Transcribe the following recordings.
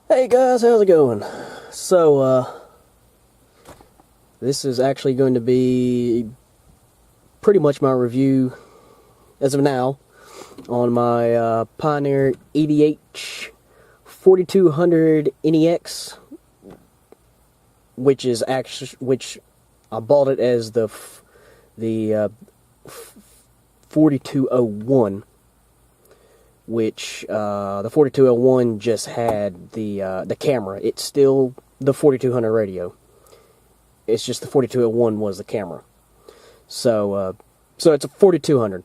Hey guys, how's it going? So, this is actually going to be pretty much my review, as of now, on my Pioneer AVH-4200NEX, which I bought it as the 4201. Which the 4201 just had the camera. It's still the 4200 radio. It's just the 4201 was the camera. So it's a 4200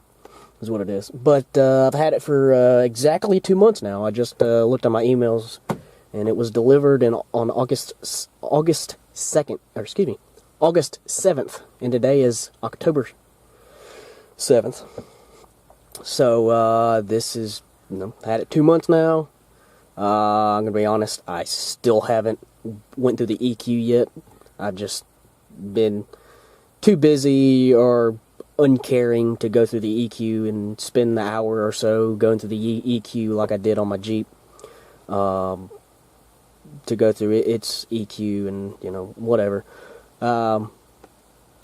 is what it is. But I've had it for exactly 2 months now. I just looked at my emails, and it was delivered on August 2nd, or excuse me, August 7th, and today is October 7th. So this is, had it 2 months now. I'm gonna be honest, I still haven't went through the EQ yet. I've just been too busy or uncaring to go through the EQ and spend the hour or so going through the EQ like I did on my Jeep. To go through its EQ and whatever.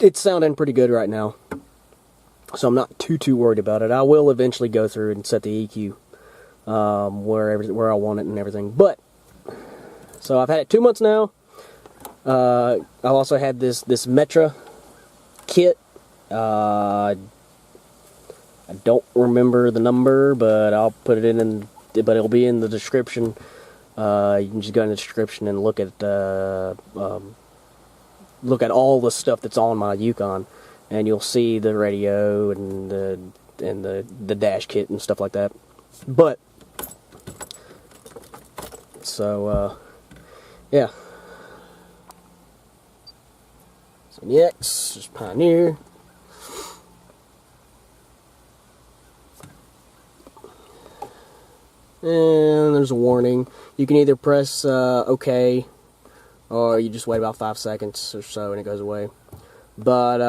It's sounding pretty good right now, so I'm not too worried about it. I will eventually go through and set the EQ where I want it and everything. But so I've had it 2 months now. I also had this Metra kit. I don't remember the number, but I'll put it in. But it'll be in the description. You can just go in the description and look at all the stuff that's on my Yukon, and you'll see the radio and the dash kit and stuff like that. But so yeah. So NEX, just Pioneer. And there's a warning. You can either press OK, or you just wait about 5 seconds or so and it goes away. But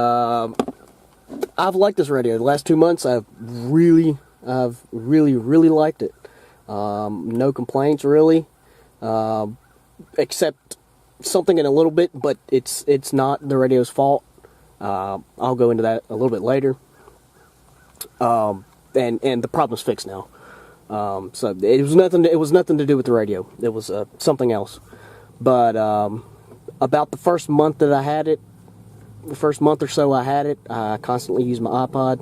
I've liked this radio. The last 2 months I've really liked it. No complaints really, except something in a little bit, but it's not the radio's fault. I'll go into that a little bit later. And the problem's fixed now. So it was nothing to do with the radio. It was something else. But about the first month that I had it, the first month or so I had it, I constantly used my iPod.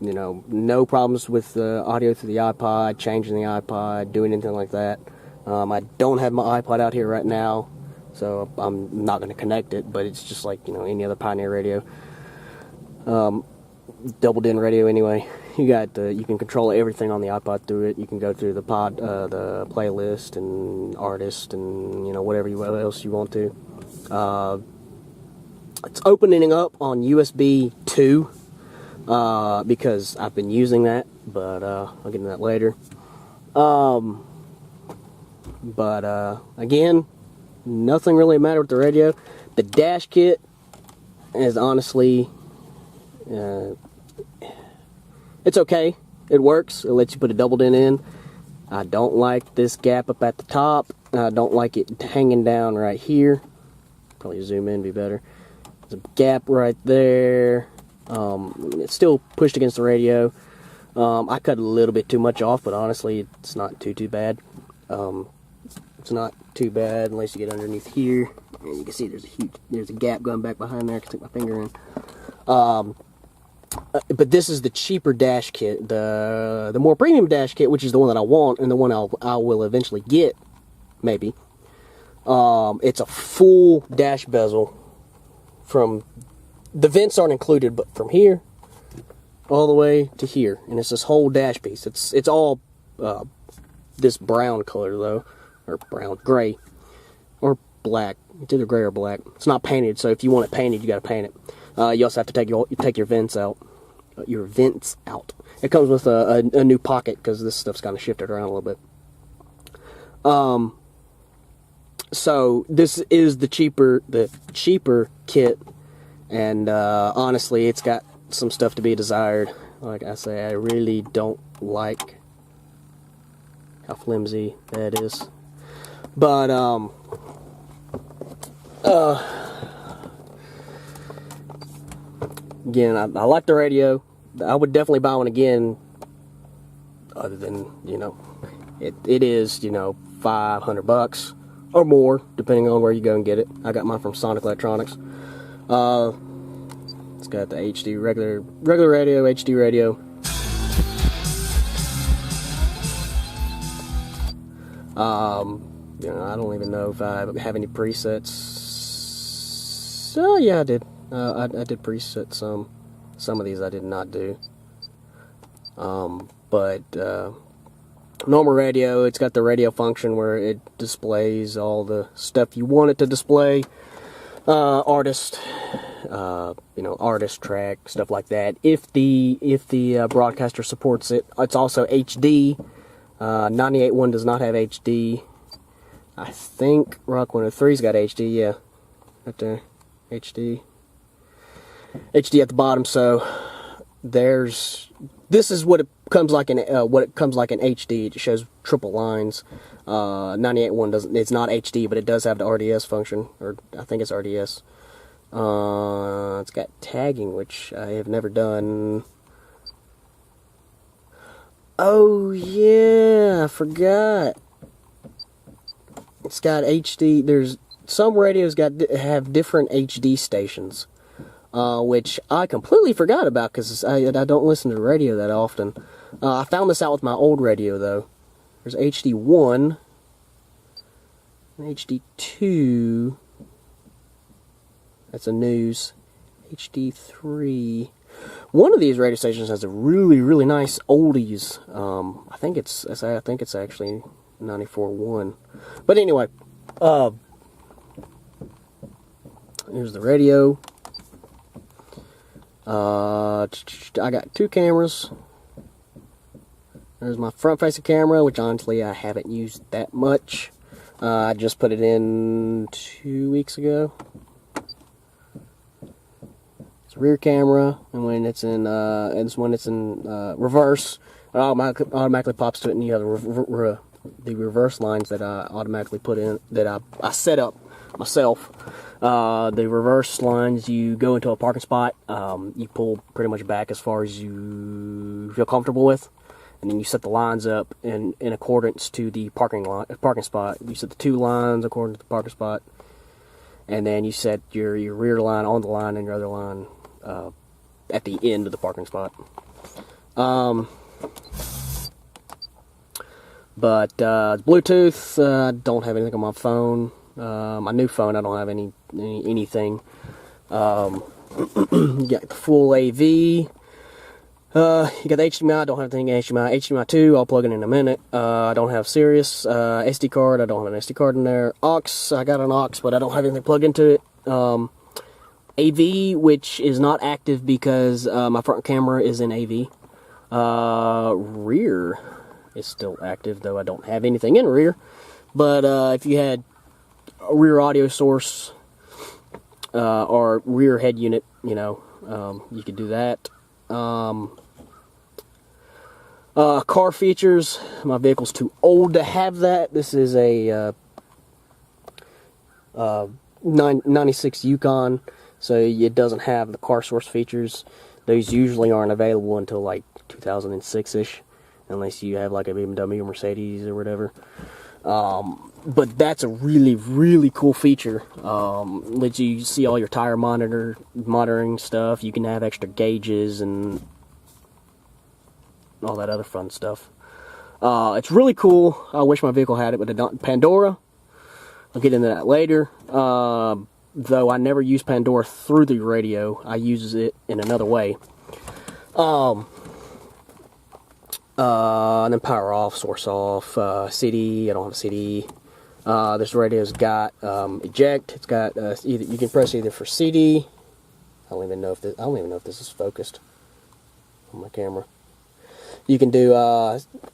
No problems with the audio through the iPod, changing the iPod, doing anything like that. I don't have my iPod out here right now, so I'm not going to connect it, but it's just like, any other Pioneer radio. Double-din radio anyway. You can control everything on the iPod through it. You can go through the playlist and artist and whatever else you want to. It's opening up on USB 2 because I've been using that, but I'll get into that later. But again, nothing really matter with the radio. The dash kit is honestly, it's okay. It works. It lets you put a double-din in. I don't like this gap up at the top. I don't like it hanging down right here. Probably zoom in, be better. There's a gap right there. It's still pushed against the radio. I cut a little bit too much off, but honestly, it's not too bad. It's not too bad unless you get underneath here, and you can see there's a gap going back behind there. I can stick my finger in. But this is the cheaper dash kit, the more premium dash kit, which is the one that I want and the one I will eventually get, maybe. It's a full dash bezel. From the vents aren't included, but from here all the way to here, and it's this whole dash piece. It's all this brown color though, or brown gray or black. It's either gray or black. It's not painted, so if you want it painted, you got to paint it. You also have to take your vents out. It comes with a new pocket because this stuff's kind of shifted around a little bit. So this is the cheaper kit, and honestly, it's got some stuff to be desired. Like I say, I really don't like how flimsy that is. But again, I like the radio. I would definitely buy one again. Other than, you know, it is, you know, $500 or more, depending on where you go and get it. I got mine from Sonic Electronics. It's got the HD regular radio, HD radio. You know, I don't even know if I have any presets. Oh yeah, I did. I did preset some. Some of these I did not do. But normal radio, it's got the radio function where it displays all the stuff you want it to display. Artist, you know, artist track, stuff like that. If the broadcaster supports it, it's also HD. 98.1 does not have HD. I think Rock 103's got HD, yeah. Right there. HD. HD at the bottom, so this is what it comes like in HD. It shows triple lines. 98.1 doesn't, it's not HD, but it does have the RDS function, or I think it's RDS. It's got tagging, which I have never done. Oh yeah, I forgot. It's got HD. There's some radios have different HD stations, which I completely forgot about because I don't listen to the radio that often. I found this out with my old radio though. There's HD1, and HD2. That's a news. HD3. One of these radio stations has a really nice oldies. I think it's actually 94.1. But anyway, here's the radio. I got two cameras. There's my front-facing camera, which honestly I haven't used that much. I just put it in 2 weeks ago. It's a rear camera, and when it's in reverse, it automatically pops to it, and you have the reverse lines that I automatically put in, that I set up myself. The reverse lines, you go into a parking spot, you pull pretty much back as far as you feel comfortable with, and then you set the lines up in accordance to the parking spot. You set the two lines according to the parking spot, and then you set your rear line on the line and your other line at the end of the parking spot. But Bluetooth, I don't have anything on my phone. My new phone, I don't have anything. You got the full AV. You got the HDMI, I don't have anything HDMI. HDMI 2, I'll plug it in a minute. I don't have Sirius. SD card, I don't have an SD card in there. aux, I got an aux, but I don't have anything plugged into it. AV, which is not active because my front camera is in AV. Rear is still active, though I don't have anything in rear. But if you had a rear audio source or rear head unit, you know, you could do that. Car features, my vehicle's too old to have that. This is a 96 Yukon, so it doesn't have the car source features. Those usually aren't available until like 2006-ish, unless you have like a BMW or Mercedes or whatever. But that's a really cool feature. Lets you see all your tire monitoring stuff. You can have extra gauges and all that other fun stuff. It's really cool. I wish my vehicle had it, but it don't. Pandora, I'll get into that later. Though I never use Pandora through the radio, I use it in another way. And then power off, source off, CD. I don't have a CD. This radio's got eject. It's got either you can press either for CD. I don't even know if this is focused on my camera. You can do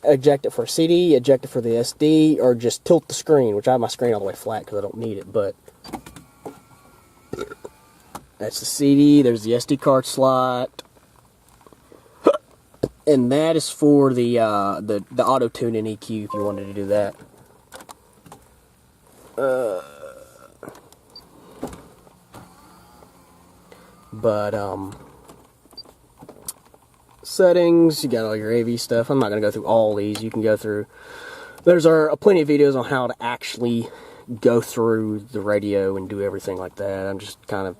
eject it for CD, eject it for the SD, or just tilt the screen, which I have my screen all the way flat because I don't need it. But that's the CD. There's the SD card slot. And that is for the auto tune and EQ if you wanted to do that. Settings, you got all your AV stuff. I'm not going to go through all these. You can go through, there's plenty of videos on how to actually go through the radio and do everything like that. I'm just kind of,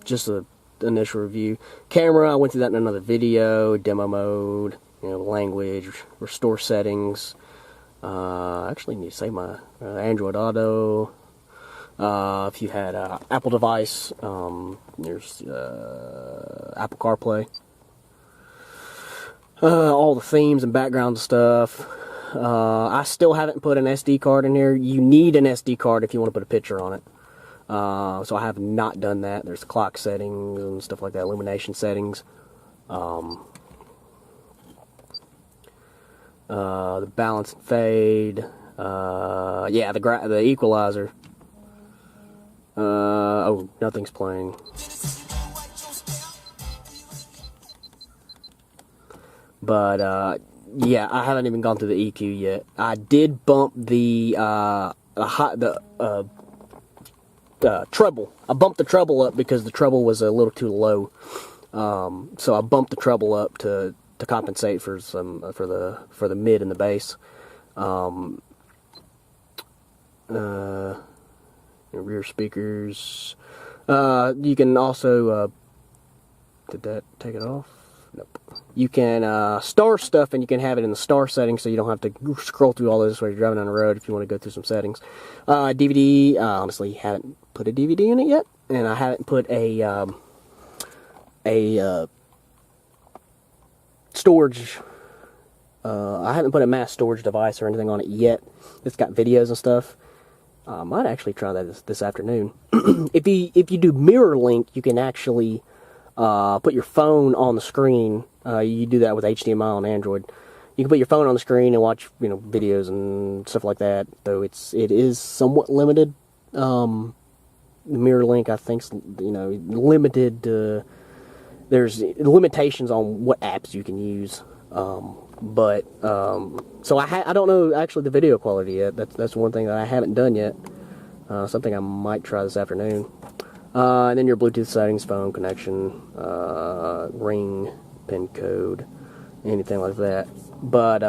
just an initial review. Camera, I went through that in another video. Demo mode, language, restore settings. Actually need to say my Android Auto. If you had Apple device, there's Apple CarPlay. All the themes and background stuff. I still haven't put an SD card in here. You need an SD card if you want to put a picture on it. So I have not done that. There's clock settings and stuff like that, illumination settings. The balance and fade. Yeah, the equalizer. Oh, nothing's playing. But yeah, I haven't even gone through the EQ yet. I did bump the treble. I bumped the treble up because the treble was a little too low. So I bumped the treble up to compensate for the mid and the bass. Rear speakers. You can also did that take it off? Nope. You can star stuff, and you can have it in the star settings, so you don't have to scroll through all this while you're driving on the road if you want to go through some settings. DVD, honestly, haven't put a DVD in it yet, and I haven't put a storage. I haven't put a mass storage device or anything on it yet. It's got videos and stuff. I might actually try that this afternoon. If you do mirror link, you can actually put your phone on the screen. You do that with HDMI on Android. You can put your phone on the screen and watch videos and stuff like that. Though it is somewhat limited. Mirror link, I think, limited. There's limitations on what apps you can use. So I don't know actually the video quality yet. That's one thing that I haven't done yet. Something I might try this afternoon. And then your Bluetooth settings, phone connection, ring, pin code, anything like that. But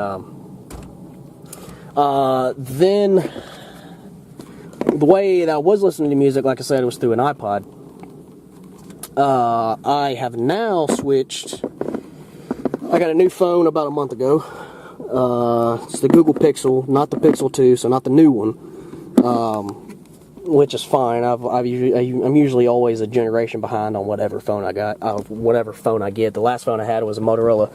then the way that I was listening to music, like I said, was through an iPod. I have now switched. I got a new phone about a month ago. It's the Google Pixel, not the Pixel 2, so not the new one. Which is fine. I'm usually always a generation behind on whatever phone I got, whatever phone I get. The last phone I had was a Motorola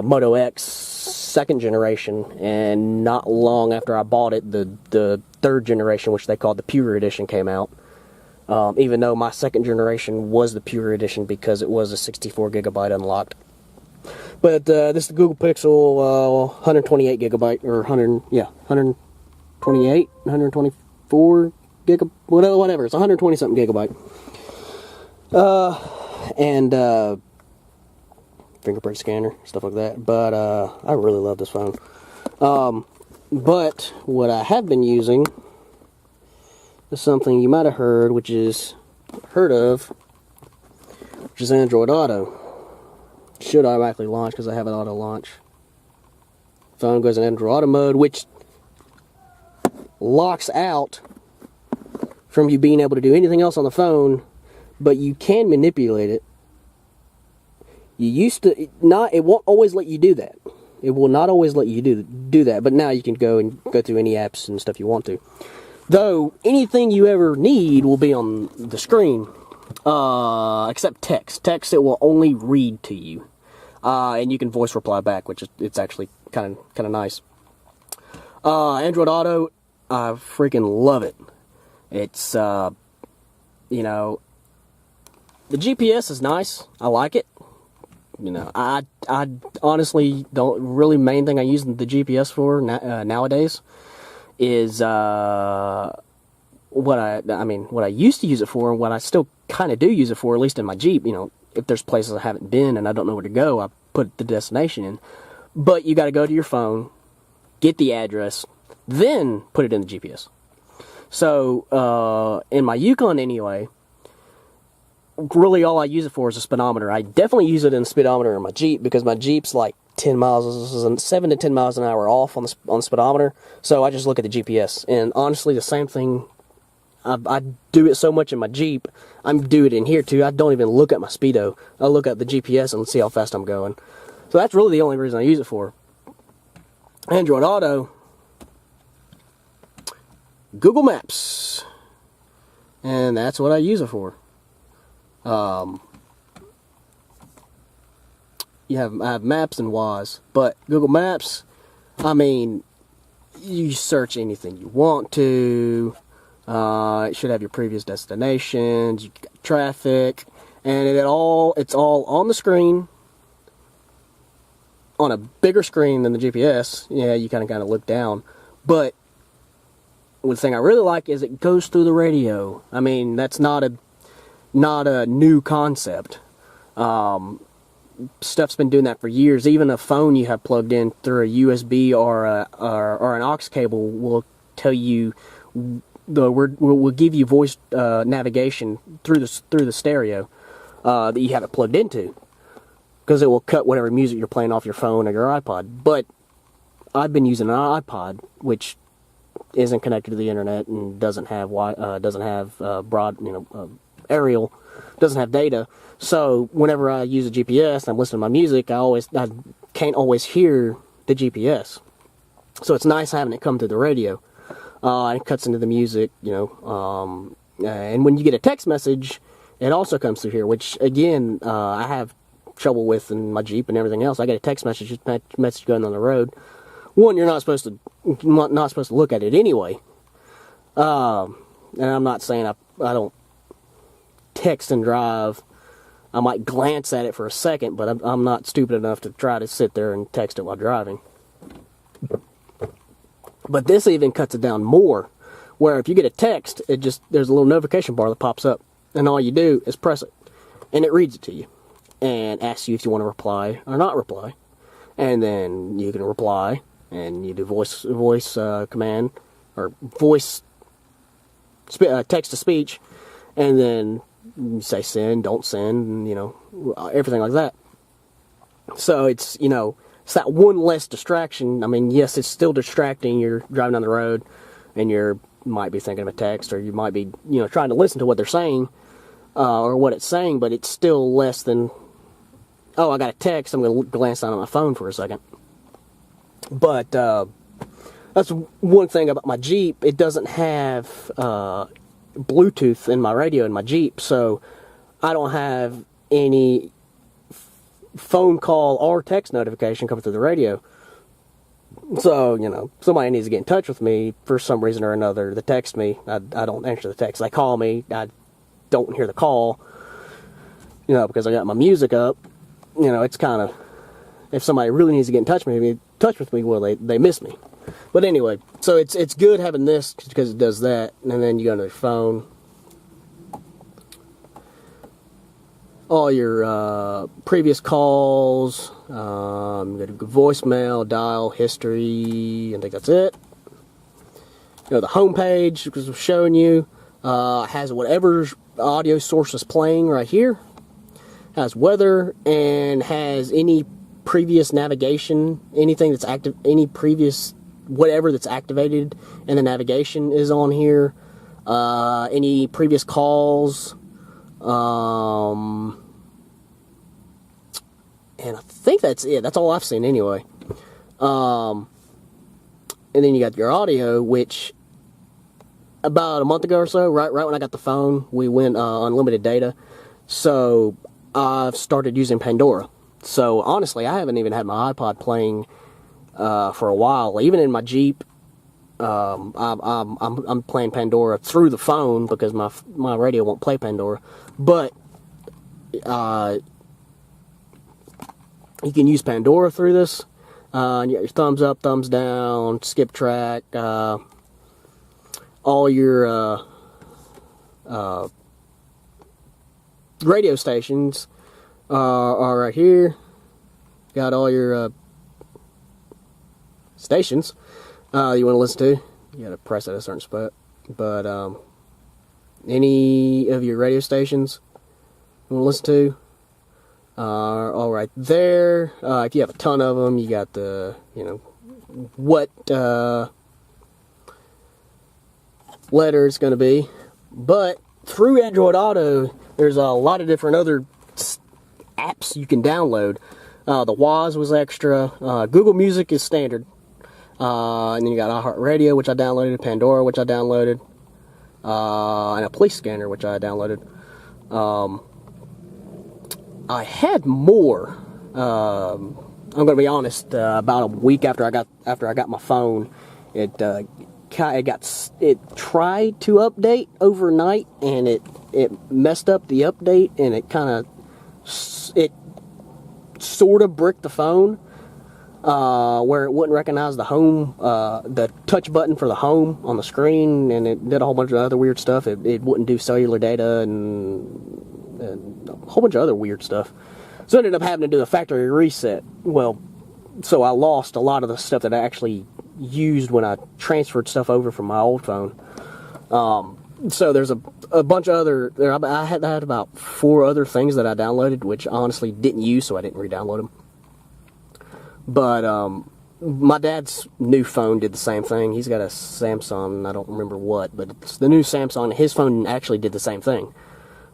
Moto X, second generation, and not long after I bought it, the third generation, which they called the Pure Edition, came out. Even though my second generation was the Pure Edition because it was a 64 gigabyte unlocked. But this is the Google Pixel 128 gigabyte, or 128, 124 gigabyte, whatever. It's 120 something gigabyte. And fingerprint scanner, stuff like that. But I really love this phone. But what I have been using is something you might have heard, which is Android Auto. Should automatically launch because I have an auto launch. Phone goes in Android Auto mode, which locks out from you being able to do anything else on the phone, but you can manipulate it. You used to it won't always let you do that. It will not always let you do that, but now you can go through any apps and stuff you want to. Though anything you ever need will be on the screen. Except text. Text it will only read to you, and you can voice reply back, which it's actually kind of nice. Android Auto, I freaking love it. It's the GPS is nice. I like it. I honestly don't really. Main thing I use the GPS for nowadays is what I used to use it for, and what I still kind of do use it for, at least in my Jeep. If there's places I haven't been and I don't know where to go, I put the destination in. But you got to go to your phone, get the address, then put it in the GPS. So in my Yukon anyway, really all I use it for is a speedometer. I definitely use it in the speedometer in my Jeep because my Jeep's like 7 to 10 miles an hour off on the speedometer. So I just look at the GPS. And honestly, the same thing. I do it so much in my Jeep. I do it in here too. I don't even look at my speedo. I look at the GPS and see how fast I'm going. So that's really the only reason I use it for. Android Auto, Google Maps, and that's what I use it for. I have Maps and Wise, but Google Maps, I mean, you search anything you want to. It should have your previous destinations, you got traffic, and it's all on the screen, on a bigger screen than the GPS. Yeah, you kind of look down, but one thing I really like is it goes through the radio. I mean, that's not a new concept. Stuff's been doing that for years. Even a phone you have plugged in through a USB or an aux cable will tell you will give you voice navigation through the stereo that you have it plugged into, because it will cut whatever music you're playing off your phone or your iPod. But I've been using an iPod, which isn't connected to the internet and doesn't have aerial, doesn't have data. So whenever I use a GPS and I'm listening to my music, I can't always hear the GPS. So it's nice having it come through the radio. And it cuts into the music, and when you get a text message, it also comes through here, which again, I have trouble with in my Jeep and everything else. I get a text message going on the road. One, you're not supposed to look at it anyway. And I'm not saying I don't text and drive. I might glance at it for a second, but I'm not stupid enough to try to sit there and text it while driving. But this even cuts it down more, where if you get a text, there's a little notification bar that pops up, and all you do is press it, and it reads it to you, and asks you if you want to reply or not reply, and then you can reply, and you do voice command, or text to speech, and then you say send, don't send, and, everything like that. So it's that one less distraction. I mean, yes, it's still distracting. You're driving down the road, and you might be thinking of a text, or you might be, trying to listen to what they're saying, or what it's saying, but it's still less than, oh, I got a text, I'm going to glance down at my phone for a second. But that's one thing about my Jeep. It doesn't have Bluetooth in my radio in my Jeep, so I don't have any phone call or text notification coming through the radio. So, somebody needs to get in touch with me for some reason or another. They text me, I don't answer the text. They call me, I don't hear the call, because I got my music up. It's kind of, if somebody really needs to get in touch with me, well, they miss me. But anyway, so it's good having this because it does that, and then you go to your phone. All your previous calls, go to voicemail, dial, history, I think that's it. The home page, because I'm showing you, has whatever audio source is playing right here. Has weather, and has any previous navigation, anything that's active, any previous whatever that's activated, and the navigation is on here. Any previous calls. And I think that's it. That's all I've seen anyway. And then you got your audio, which about a month ago or so, right when I got the phone, we went unlimited data. So I've started using Pandora. So honestly, I haven't even had my iPod playing for a while. Even in my Jeep, I'm playing Pandora through the phone because my radio won't play Pandora. But you can use Pandora through this. And you got your thumbs up, thumbs down, skip track, all your radio stations are right here. got all your stations you want to listen to. You got to press at a certain spot. But any of your radio stations you want to listen to are all right there. If you have a ton of them, you got the, you know, what letter it's going to be. But through Android Auto, there's a lot of different other apps you can download. The Waz was extra. Google Music is standard. And then you got iHeartRadio, which I downloaded, Pandora, which I downloaded, and a police scanner, which I downloaded. I had more. I'm going to be honest. About a week after I got my phone, it tried to update overnight, and it messed up the update, and it sort of bricked the phone. Where it wouldn't recognize the home, the touch button for the home on the screen, and it did a whole bunch of other weird stuff. It wouldn't do cellular data and a whole bunch of other weird stuff. So I ended up having to do a factory reset. Well, so I lost a lot of the stuff that I actually used when I transferred stuff over from my old phone. So there's a bunch of other, I had about 4 other things that I downloaded, which I honestly didn't use, so I didn't re-download them. But my dad's new phone did the same thing. He's got a Samsung, I don't remember what, but it's the new Samsung. His phone actually did the same thing.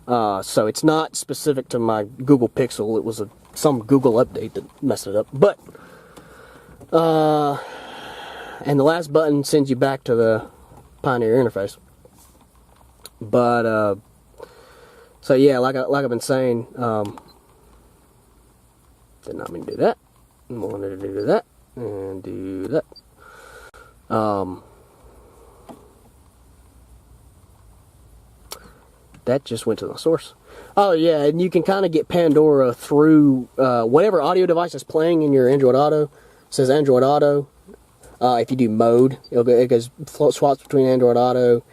So it's not specific to my Google Pixel. It was some Google update that messed it up. But, and the last button sends you back to the Pioneer interface. But, so yeah, like I've been saying, did not mean to do that. Wanted to do that and do that. That just went to the source. Oh yeah, and you can kind of get Pandora through whatever audio device is playing in your Android Auto. It says Android Auto. If you do mode, it goes swaps between Android Auto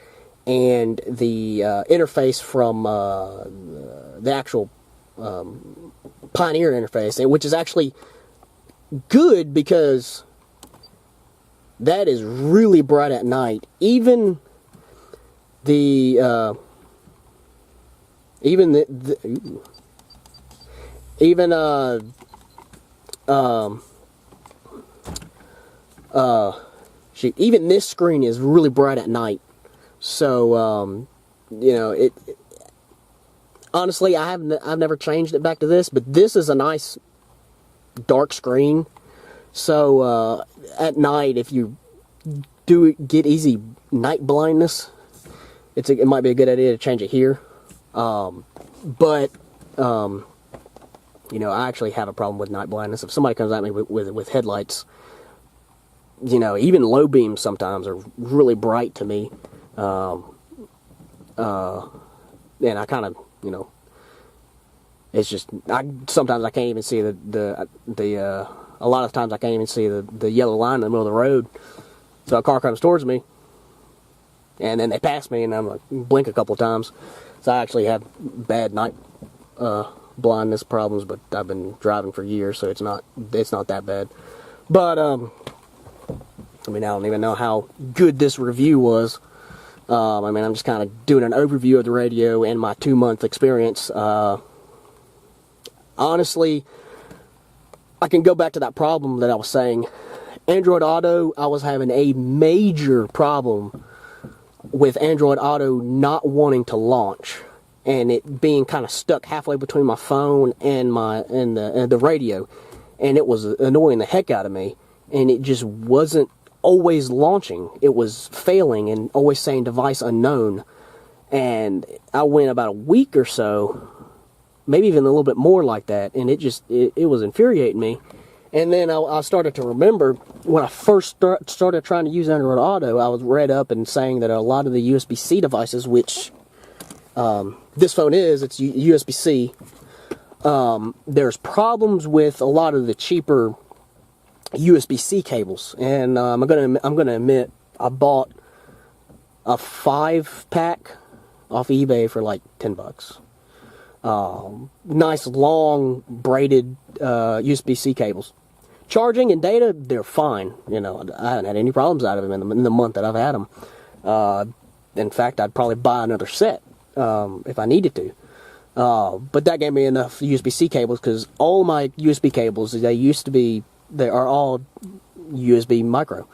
and the interface from the actual Pioneer interface, which is actually good because that is really bright at night. Even the even this screen is really bright at night. So you know, honestly, I've never changed it back to this, but this is a nice dark screen. So at night, if you get easy night blindness, it might be a good idea to change it here. But you know, I actually have a problem with night blindness. If somebody comes at me with headlights, you know, even low beams sometimes are really bright to me. And I kind of, you know, it's just, sometimes I can't even see a lot of times I can't even see the yellow line in the middle of the road. So a car comes towards me, and then they pass me, and I'm like, blink a couple times. So I actually have bad night blindness problems, but I've been driving for years, so it's not that bad. But I mean, I don't even know how good this review was. I mean, I'm just kind of doing an overview of the radio and my 2-month experience. Honestly, I can go back to that problem that I was saying. Android Auto, I was having a major problem with Android Auto not wanting to launch, and it being kind of stuck halfway between my phone and the radio, and it was annoying the heck out of me, and it just wasn't always launching. It was failing and always saying device unknown. And I went about a week or so, maybe even a little bit more like that, and it was infuriating me. And then I started to remember when I first started trying to use Android Auto, I was read up and saying that a lot of the Usbc devices, which this phone it's USB-C, there's problems with a lot of the cheaper USB-C cables. And I'm gonna admit, I bought a 5-pack off eBay for like $10. Nice long braided USB-C cables. Charging and data, they're fine. You know, I haven't had any problems out of them in the month that I've had them. In fact, I'd probably buy another set if I needed to. But that gave me enough USB-C cables, because all my USB cables, they are all USB micro.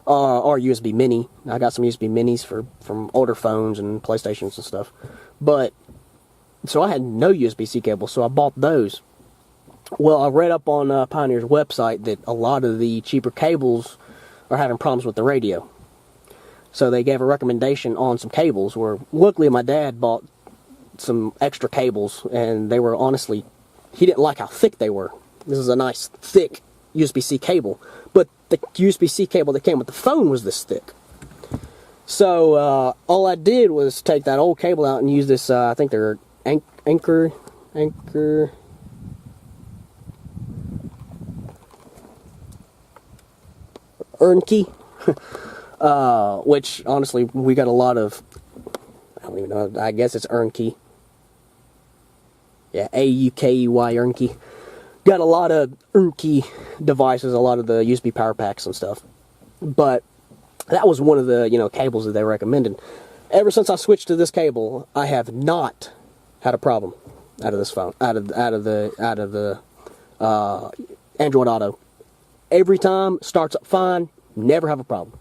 Or USB mini. I got some USB minis from older phones and PlayStations and stuff. But, so I had no USB-C cables, so I bought those. Well, I read up on Pioneer's website that a lot of the cheaper cables are having problems with the radio. So they gave a recommendation on some cables, where luckily my dad bought some extra cables, and they were honestly, he didn't like how thick they were. This is a nice thick USB-C cable, but the USB-C cable that came with the phone was this thick. So all I did was take that old cable out and use this, I think they're Anchor key, which honestly we got a lot of, I don't even know, I guess it's key. Yeah, AUKEY key. Got a lot of key devices, a lot of the USB power packs and stuff. But that was one of the, cables that they recommended. Ever since I switched to this cable, I have not had a problem out of this phone, out of the Android Auto. Every time starts up fine, never have a problem.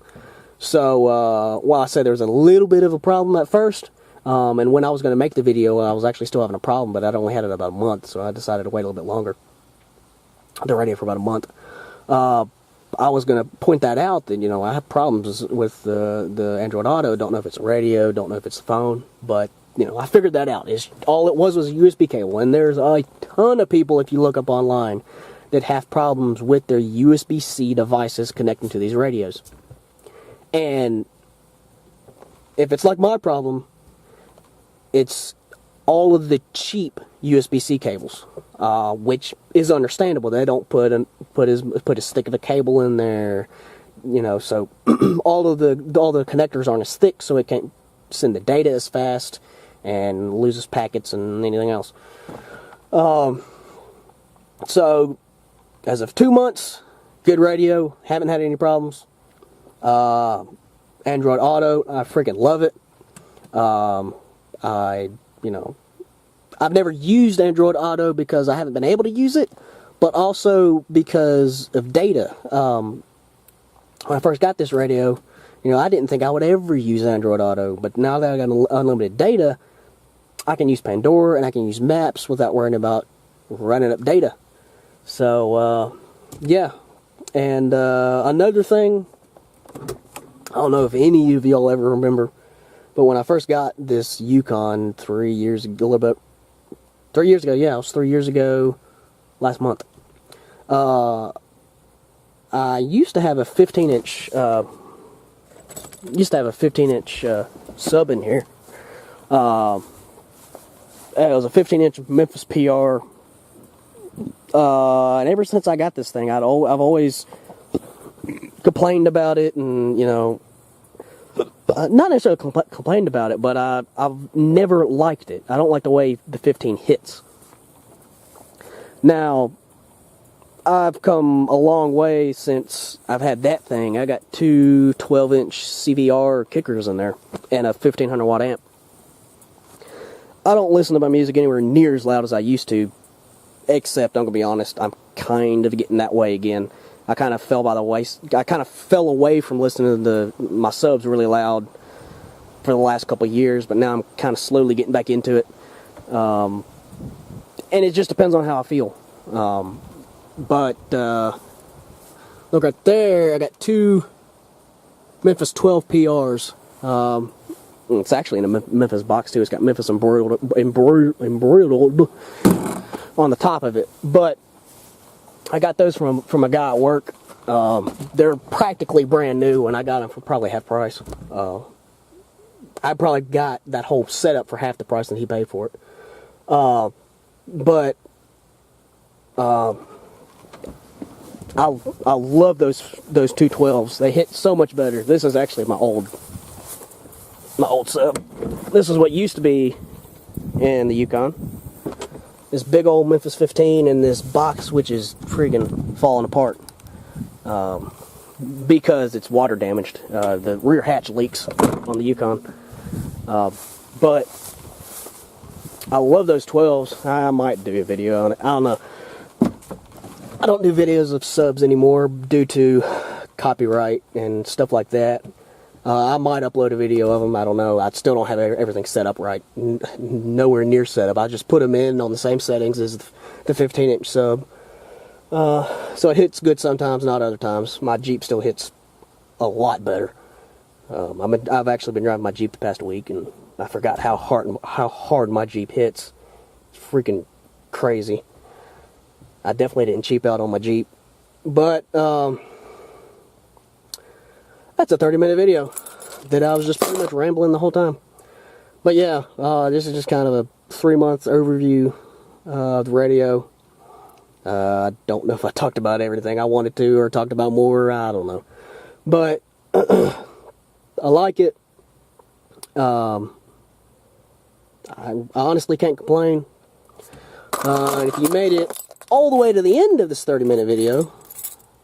So while I said there was a little bit of a problem at first, and when I was going to make the video, I was actually still having a problem, but I'd only had it about a month, so I decided to wait a little bit longer. The radio for about a month. I was going to point that out that, I have problems with the Android Auto. Don't know if it's a radio, don't know if it's the phone, but, I figured that out. All it was a USB cable, and there's a ton of people, if you look up online, that have problems with their USB-C devices connecting to these radios. And if it's like my problem, it's all of the cheap USB-C cables, which is understandable. They don't put as thick of a cable in there, so all the connectors aren't as thick, so it can't send the data as fast and loses packets and anything else. So as of 2 months, good radio, haven't had any problems. Android Auto, I freaking love it. I've never used Android Auto because I haven't been able to use it, but also because of data. When I first got this radio, I didn't think I would ever use Android Auto, but now that I got unlimited data, I can use Pandora and I can use Maps without worrying about running up data. So, yeah. And another thing, I don't know if any of y'all ever remember, but when I first got this Yukon 3 years ago, 3 years ago, yeah, it was 3 years ago last month. I used to have a 15-inch, sub in here. It was a 15-inch Memphis PR. And ever since I got this thing, I've always complained about it, and not necessarily complained about it, but I've never liked it. I don't like the way the 15 hits. Now, I've come a long way since I've had that thing. I got two 12-inch CVR kickers in there and a 1500 watt amp. I don't listen to my music anywhere near as loud as I used to, except, I'm going to be honest, I'm kind of getting that way again. I kind of fell away from listening to my subs really loud for the last couple of years, but now I'm kind of slowly getting back into it. And it just depends on how I feel. But look right there, I got two Memphis 12 PRs. It's actually in a Memphis box too. It's got Memphis embroidered on the top of it. But I got those from a guy at work. They're practically brand new, and I got them for probably half price. I probably got that whole setup for half the price that he paid for it. But I love those 212s. They hit so much better. This is actually my old sub. This is what used to be in the Yukon. this big old Memphis 15 and this box which is friggin' falling apart because it's water damaged. The rear hatch leaks on the Yukon. But I love those 12s. I might do a video on it. I don't know. I don't do videos of subs anymore due to copyright and stuff like that. I might upload a video of them. I don't know. I still don't have everything set up right. Nowhere near set up. I just put them in on the same settings as the 15-inch sub. So it hits good sometimes, not other times. My Jeep still hits a lot better. I've actually been driving my Jeep the past week, and I forgot how hard my Jeep hits. It's freaking crazy. I definitely didn't cheap out on my Jeep. But that's a 30-minute video that I was just pretty much rambling the whole time. But yeah, this is just kind of a 3-month overview of the radio. I don't know if I talked about everything I wanted to or talked about more. I don't know. But I like it. I honestly can't complain. If you made it all the way to the end of this 30-minute video,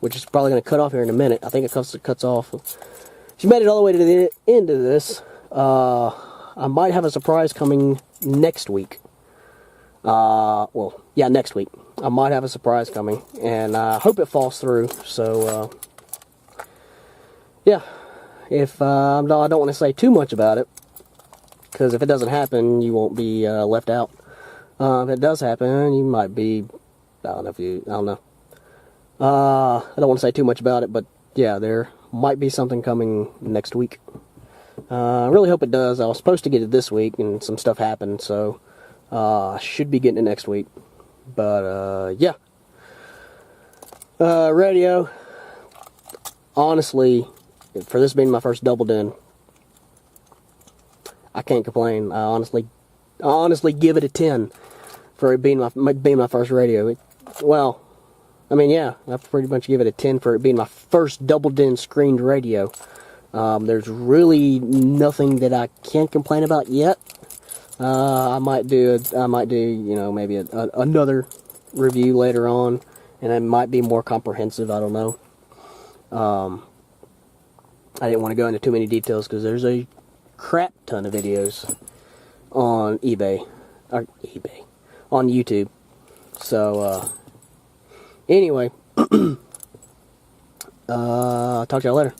which is probably going to cut off here in a minute. I think it cuts off. If you made it all the way to the end of this, I might have a surprise coming next week. Well, yeah, next week. I might have a surprise coming, and I hope it falls through. So, yeah. If I don't want to say too much about it, because if it doesn't happen, you won't be left out. If it does happen, you might be. I don't know. I don't want to say too much about it, but yeah, there might be something coming next week. I really hope it does. I was supposed to get it this week, and some stuff happened, so I should be getting it next week. But yeah, radio. Honestly, for this being my first double din, I can't complain. I honestly give it a 10 for it being my first radio. Well, I mean, yeah, I pretty much give it a 10 for it being my first double din screened radio. There's really nothing that I can't complain about yet. I might do, you know, maybe another review later on, and it might be more comprehensive. I don't know. I didn't want to go into too many details because there's a crap ton of videos on on YouTube. So, anyway, I'll talk to y'all later.